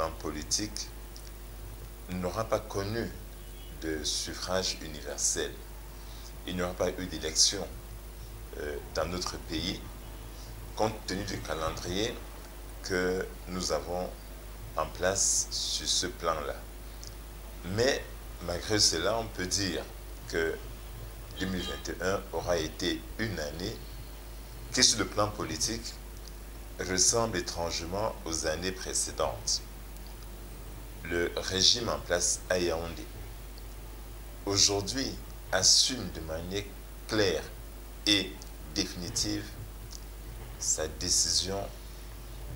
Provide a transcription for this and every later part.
plan politique, n'aura pas connu de suffrage universel. Il n'y aura pas eu d'élection dans notre pays, compte tenu du calendrier que nous avons en place sur ce plan-là. Mais malgré cela, on peut dire que 2021 aura été une année qui, sur le plan politique, ressemble étrangement aux années précédentes. Le régime en place à Yaoundé, aujourd'hui, assume de manière claire et définitive sa décision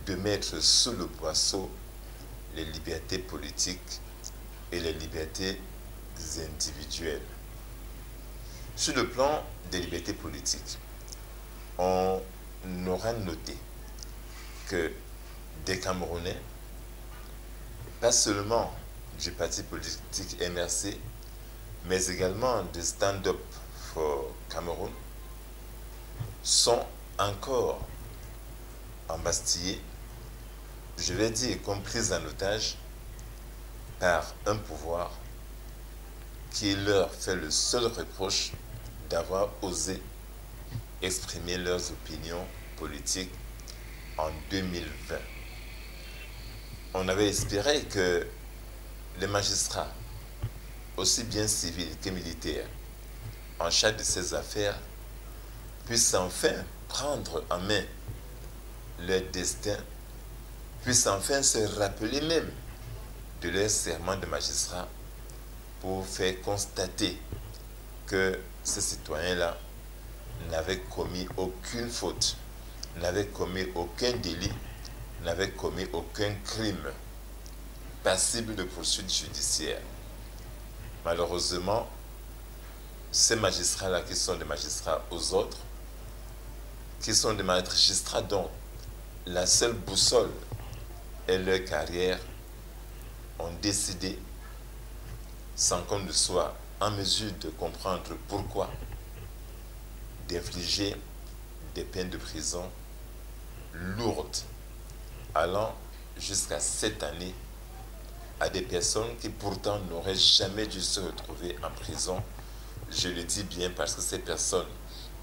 de mettre sous le boisseau les libertés politiques et les libertés individuelles. Sur le plan des libertés politiques, on aura noté que des Camerounais, pas seulement du parti politique MRC, mais également de Stand Up for Cameroun, sont encore embastillés, je vais dire compris en otage, par un pouvoir qui leur fait le seul reproche d'avoir osé exprimer leurs opinions politiques en 2020. On avait espéré que les magistrats, aussi bien civils que militaires, en charge de ces affaires, puissent enfin prendre en main leur destin, puissent enfin se rappeler même de leur serment de magistrat pour faire constater que ces citoyens-là n'avaient commis aucune faute, n'avaient commis aucun délit, n'avaient commis aucun crime passible de poursuite judiciaire. Malheureusement, ces magistrats-là qui sont des magistrats aux autres, qui sont des magistrats dont la seule boussole est leur carrière, ont décidé, sans qu'on ne soit en mesure de comprendre pourquoi, d'infliger des peines de prison lourdes, allant jusqu'à 7 années à des personnes qui pourtant n'auraient jamais dû se retrouver en prison. Je le dis bien parce que ces personnes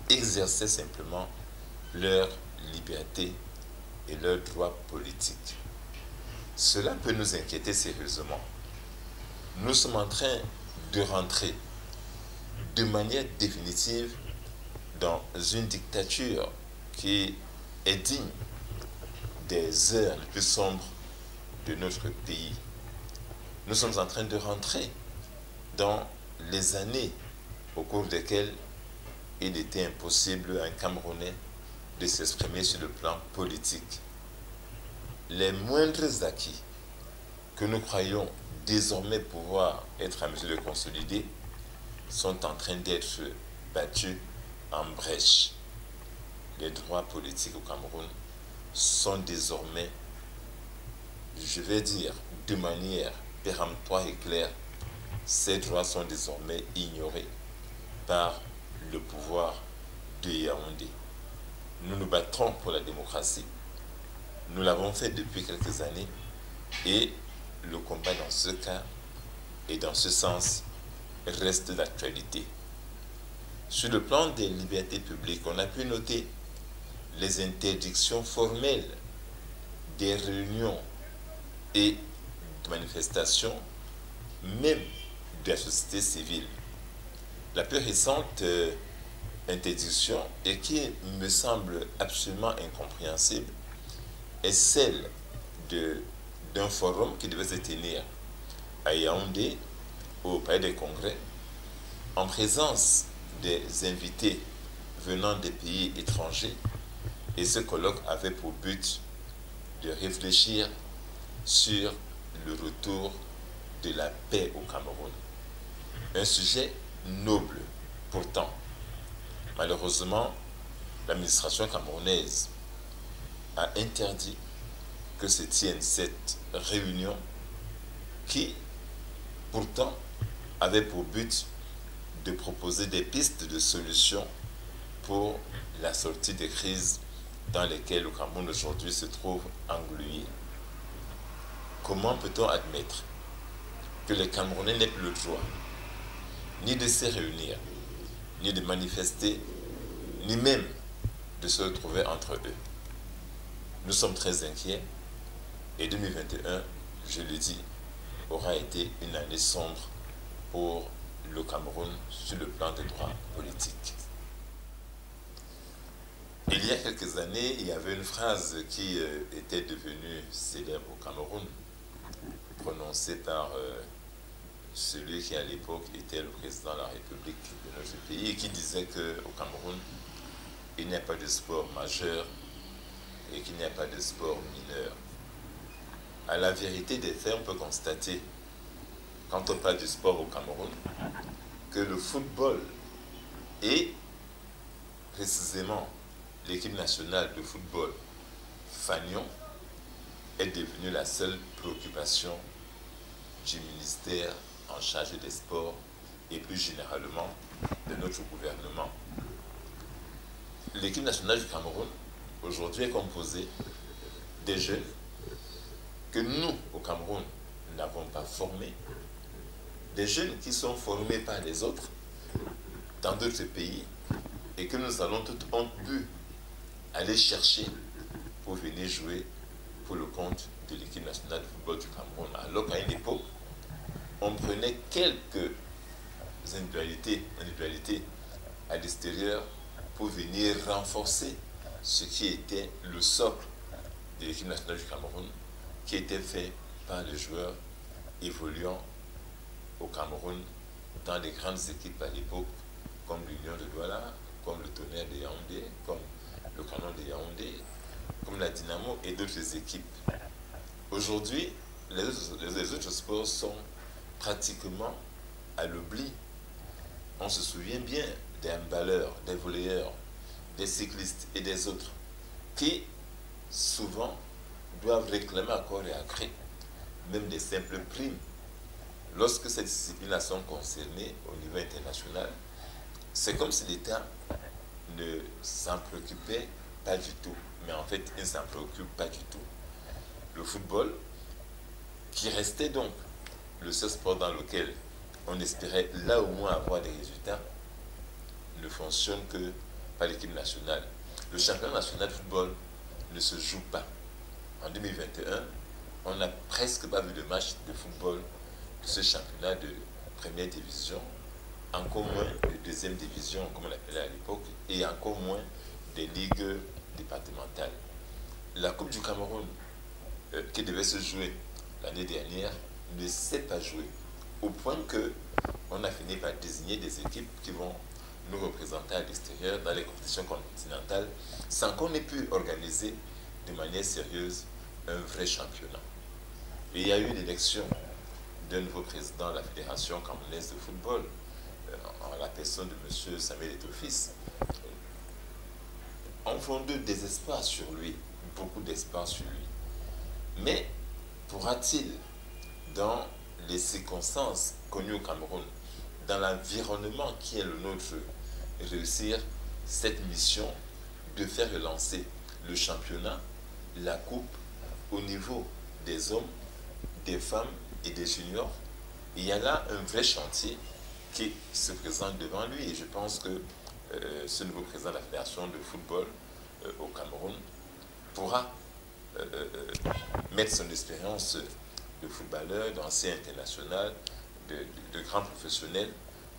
exerçaient simplement leur liberté et leurs droits politiques. Cela peut nous inquiéter sérieusement. Nous sommes en train de rentrer de manière définitive dans une dictature qui est digne des heures les plus sombres de notre pays. Nous sommes en train de rentrer dans les années au cours desquelles il était impossible à un Camerounais de s'exprimer sur le plan politique. Les moindres acquis que nous croyons désormais pouvoir être à mesure de consolider sont en train d'être battus en brèche. Les droits politiques au Cameroun sont désormais, je vais dire de manière péremptoire et claire, ces droits sont désormais ignorés par le pouvoir de Yaoundé. Nous nous battons pour la démocratie. Nous l'avons fait depuis quelques années et le combat dans ce cas et dans ce sens reste d'actualité. Sur le plan des libertés publiques, on a pu noter les interdictions formelles des réunions et de manifestations, même de la société civile. La plus récente interdiction, et qui me semble absolument incompréhensible, est celle d'un forum qui devait se tenir à Yaoundé, au Palais des Congrès, en présence des invités venant des pays étrangers. Et ce colloque avait pour but de réfléchir sur le retour de la paix au Cameroun. Un sujet noble, pourtant. Malheureusement, l'administration camerounaise a interdit que se tienne cette réunion qui, pourtant, avait pour but de proposer des pistes de solutions pour la sortie des crises dans lesquelles le Cameroun aujourd'hui se trouve englué. comment peut-on admettre que les Camerounais n'aient plus le droit ni de se réunir, ni de manifester, ni même de se retrouver entre eux? Nous sommes très inquiets et 2021, je le dis, aura été une année sombre pour le Cameroun sur le plan des droits politiques. Il y a quelques années, il y avait une phrase qui était devenue célèbre au Cameroun, prononcée par celui qui à l'époque était le président de la République de notre pays et qui disait qu'au Cameroun, il n'y a pas de sport majeur et qu'il n'y a pas de sport mineur. À la vérité des faits, on peut constater, quand on parle du sport au Cameroun, que le football et précisément l'équipe nationale de football Fanion est devenue la seule préoccupation du ministère en charge des sports et plus généralement de notre gouvernement. L'équipe nationale du Cameroun aujourd'hui est composée des jeunes que nous, au Cameroun, n'avons pas formés, des jeunes qui sont formés par les autres dans d'autres pays et que nous allons tout honte but aller chercher pour venir jouer pour le compte de l'équipe nationale de football du Cameroun. Alors qu'à une époque, on prenait quelques individualités à l'extérieur pour venir renforcer ce qui était le socle de l'équipe nationale du Cameroun, qui était fait par les joueurs évoluant au Cameroun dans les grandes équipes à l'époque, comme l'Union de Douala, comme le Tonnerre de Yaoundé, comme le Canon de Yaoundé, comme la Dynamo et d'autres équipes. Aujourd'hui, les autres sports sont pratiquement à l'oubli. On se souvient bien des handballeurs, des volleyeurs, des cyclistes et des autres qui souvent doivent réclamer à corps et à cri même des simples primes. Lorsque ces disciplines sont concernées au niveau international, c'est comme si l'État ne s'en préoccupait pas du tout. Mais en fait, il ne s'en préoccupe pas du tout. Le football, qui restait donc le seul sport dans lequel on espérait là au moins avoir des résultats, ne fonctionne que par l'équipe nationale. Le championnat national de football ne se joue pas. En 2021, on n'a presque pas vu de match de football de ce championnat de première division, encore moins de deuxième division, comme on l'appelait à l'époque, et encore moins des ligues départementales. La Coupe du Cameroun, qui devait se jouer l'année dernière, ne s'est pas jouée, au point que on a fini par désigner des équipes qui vont nous représenter à l'extérieur dans les compétitions continentales, sans qu'on ait pu organiser de manière sérieuse un vrai championnat. Et il y a eu l'élection d'un nouveau président de la Fédération camerounaise de football, en la personne de M. Samuel Eto'o-Fils. On fonde des espoirs sur lui, beaucoup d'espoirs sur lui. Mais pourra-t-il, dans les circonstances connues au Cameroun, dans l'environnement qui est le nôtre, réussir cette mission de faire relancer le championnat, la coupe, au niveau des hommes, des femmes et des juniors? Il y a là un vrai chantier qui se présente devant lui et je pense que ce nouveau président de la Fédération de football au Cameroun pourra mettre son expérience de footballeur, d'ancien international, de grands professionnels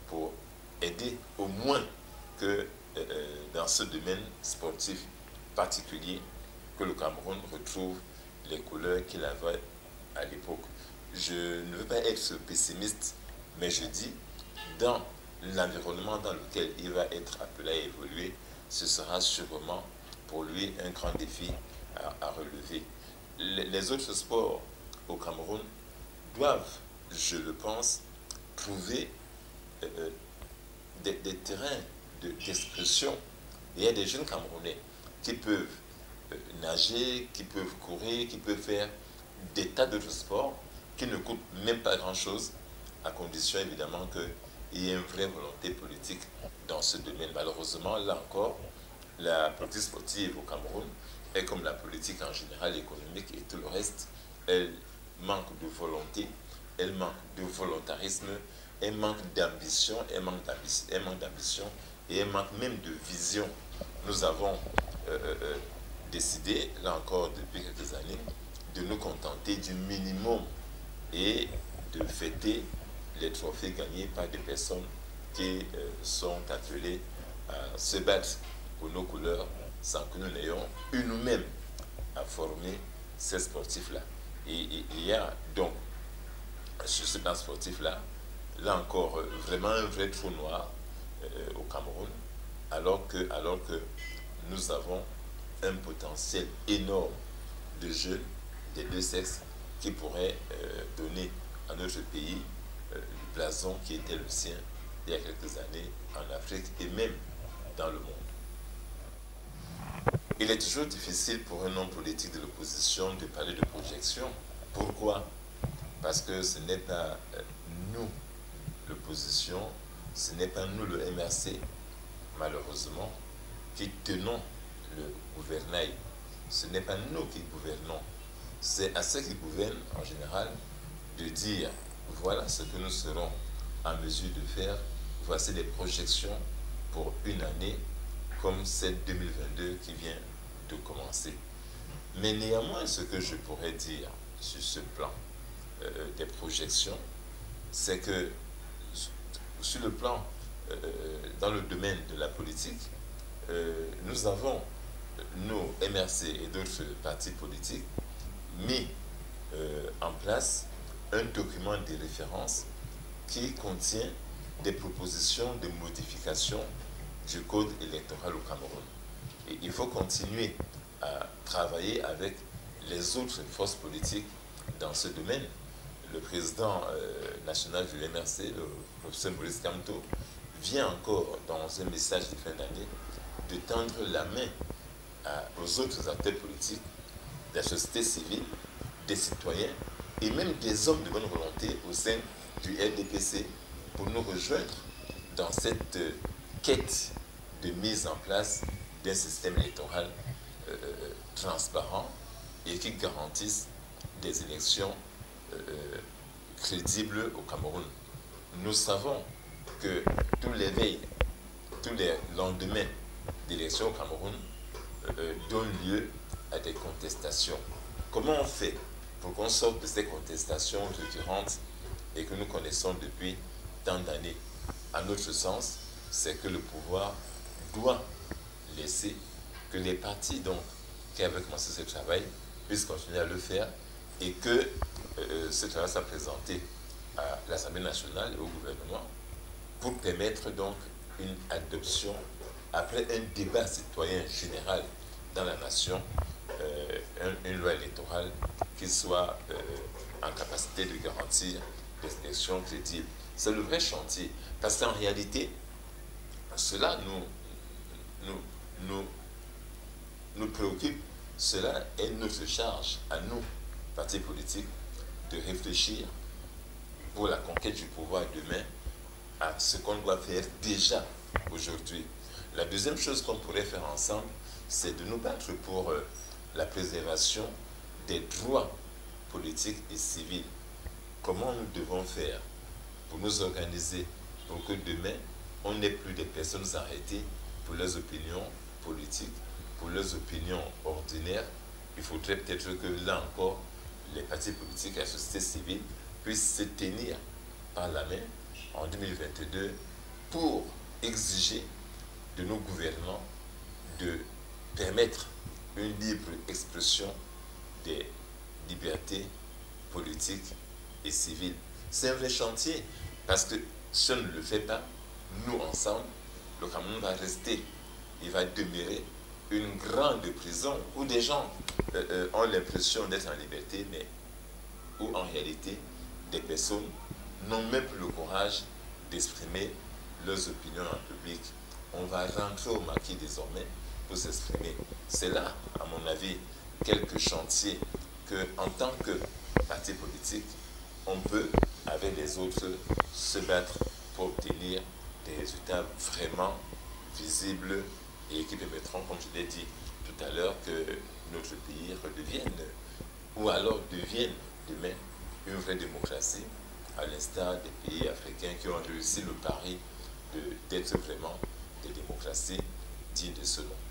pour aider au moins que dans ce domaine sportif particulier, que le Cameroun retrouve les couleurs qu'il avait à l'époque. Je ne veux pas être pessimiste, mais je dis, dans l'environnement dans lequel il va être appelé à évoluer, ce sera sûrement pour lui un grand défi à relever. Les autres sports au Cameroun doivent, je le pense, trouver des terrains d'expression. Il y a des jeunes Camerounais qui peuvent nager, qui peuvent courir, qui peuvent faire des tas d'autres sports qui ne coûtent même pas grand-chose, à condition évidemment qu'il y ait une vraie volonté politique dans ce domaine. Malheureusement, là encore, la politique sportive au Cameroun est comme la politique en général économique et tout le reste, elle manque de volonté, elle manque de volontarisme, elle manque d'ambition, elle manque d'ambition et elle manque même de vision. Nous avons décidé, là encore depuis quelques années, de nous contenter du minimum et de fêter les trophées gagnés par des personnes qui sont appelées à se battre pour nos couleurs sans que nous n'ayons eu nous-mêmes à former ces sportifs-là. Et il y a donc, sur ce plan sportif-là, là encore, vraiment un vrai trou noir au Cameroun, alors que nous avons un potentiel énorme de jeunes des deux sexes qui pourraient donner à notre pays le blason qui était le sien il y a quelques années en Afrique et même dans le monde. Il est toujours difficile pour un homme politique de l'opposition de parler de projection. Pourquoi? Parce que ce n'est pas nous, l'opposition, ce n'est pas nous, le MRC, malheureusement, qui tenons le gouvernail. Ce n'est pas nous qui gouvernons. C'est à ceux qui gouvernent, en général, de dire, voilà ce que nous serons en mesure de faire, voici les projections pour une année comme cette 2022 qui vient de commencer. Mais néanmoins, ce que je pourrais dire sur ce plan des projections, c'est que sur le plan, dans le domaine de la politique, nous avons, nos MRC et d'autres partis politiques, mis en place un document de référence qui contient des propositions de modification du code électoral au Cameroun. Et il faut continuer à travailler avec les autres forces politiques dans ce domaine. Le président national du MRC, le professeur Maurice Kamto, vient encore, dans un message de fin d'année, de tendre la main aux autres acteurs politiques, de la société civile, des citoyens et même des hommes de bonne volonté au sein du RDPC pour nous rejoindre dans cette quête de mise en place d'un système électoral transparent et qui garantisse des élections crédibles au Cameroun. Nous savons que tous les veilles, tous les lendemains d'élections au Cameroun donnent lieu à des contestations. Comment on fait pour qu'on sorte de ces contestations récurrentes et que nous connaissons depuis tant d'années? À notre sens, c'est que le pouvoir doit laisser que les partis donc, qui avaient commencé ce travail puissent continuer à le faire et que ce travail soit présenté à l'Assemblée nationale et au gouvernement pour permettre donc une adoption après un débat citoyen général dans la nation, une loi électorale qui soit en capacité de garantir des élections crédibles. C'est le vrai chantier, parce qu'en réalité, cela nous préoccupe, cela est notre charge à nous, partis politiques, de réfléchir pour la conquête du pouvoir demain à ce qu'on doit faire déjà aujourd'hui. La deuxième chose qu'on pourrait faire ensemble, c'est de nous battre pour la préservation des droits politiques et civils. Comment nous devons faire pour nous organiser pour que demain, on n'ait plus des personnes arrêtées pour leurs opinions politiques, pour leurs opinions ordinaires. Il faudrait peut-être que là encore, les partis politiques et la société civile puissent se tenir par la main en 2022 pour exiger de nos gouvernants de permettre une libre expression des libertés politiques et civiles. C'est un vrai chantier, parce que si on ne le fait pas, nous ensemble, le Cameroun va rester, il va demeurer une grande prison où des gens ont l'impression d'être en liberté, mais où en réalité, des personnes n'ont même plus le courage d'exprimer leurs opinions en public. On va rentrer au maquis désormais pour s'exprimer. C'est là, à mon avis, quelques chantiers que, en tant que parti politique, on peut, avec les autres, se battre pour obtenir des résultats vraiment visibles et qui permettront, comme je l'ai dit tout à l'heure, que notre pays redevienne, ou alors devienne demain une vraie démocratie, à l'instar des pays africains qui ont réussi le pari d'être vraiment des démocraties dignes de ce nom.